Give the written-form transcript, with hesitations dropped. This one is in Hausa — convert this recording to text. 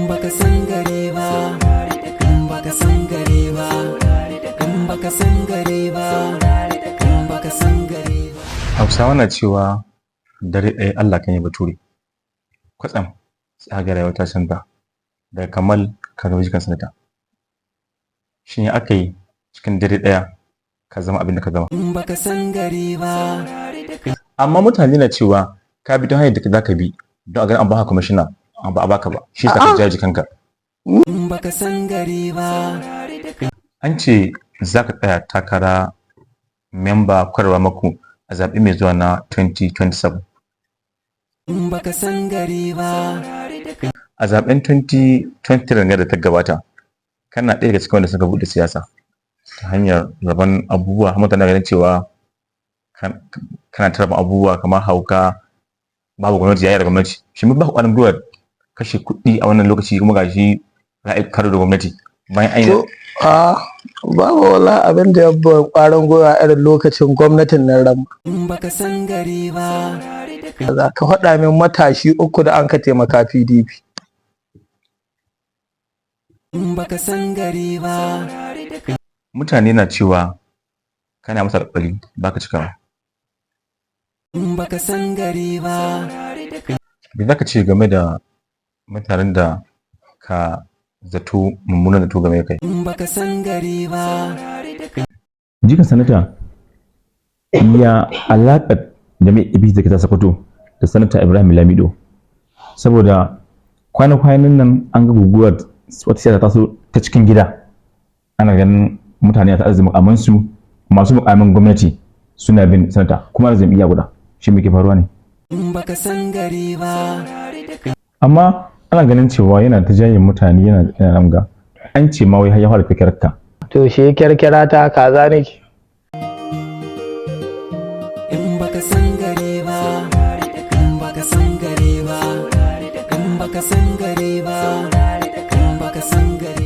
Bakasan Gari Ba, Bakasan Gari Ba, Bakasan Gari Ba, Bakasan Gari Ba. Hausawa na cewa dare ɗaya Allah kan yi bature. Kwatsam sai ga rayuwa ta canza daga Kamal ka zama Jikan Sanata. Shin ya aka yi cikin dare ɗaya ka zama abin da ka zama? Bakasan Gari Ba. Amma mutane na cewa ka bi ta hanyar da za ka bi don a ga an baka kwamishina ba a baka ba. Shi sa ka jaji kanka. Bakasan Gari Ba. An ce za ka tsaya takara memba kwarwa maku a zaɓe mai zuwa na 2027. Bakasan Gari Ba. A zaɓen 2023 da ta gabata, kana ɗaya daga cikin wanda suka buɗe siyasa ta hanyar rabon abubuwa. Mutane ganin cewa kana ta rabon abubuwa kamar hauka, babu gwamnati, yayi da gwamnati. Shi mun ba ku ƙwarin gwiwar kashe kuɗi a wannan lokaci kuma gashi ra'ayi karo da gwamnati bayan an yi. Babu wala abin da ya ba ƙwarin gwiwa irin lokacin gwamnatin nan ran. Bakasan Gari Ba. Za ka faɗa min matashi uku da an ka taimaka PDP. Bakasan Gari Ba. Mutane na cewa kana masa alƙawari baka cikawa. Bakasan Gari Ba. Me za ka ce game da mutanen da ka zato mummunan zato game da kai? Bakasan Gari Ba. Jikan Sanata ya alaƙa da mai ibi da ta Sokoto da Sanata Ibrahim Lamido, saboda kwana-kwanan nan an ga guguwar wata siyasa ta so ta cikin gida. Ana ganin mutane ta arziki mukamansu, masu mukamin gwamnati suna bin sanata kuma da jam'iyya guda. Shi me ke faruwa ne? Bakasan Gari Ba. Amma ana ganin cewa yana ta jayin mutane, yana namga. An ce ma wai har ya fara fikirarka. To shi kirkira ta kaza nake. Bakasan Gari Ba. Bakasan Gari Ba. Bakasan Gari Ba. Bakasan Gari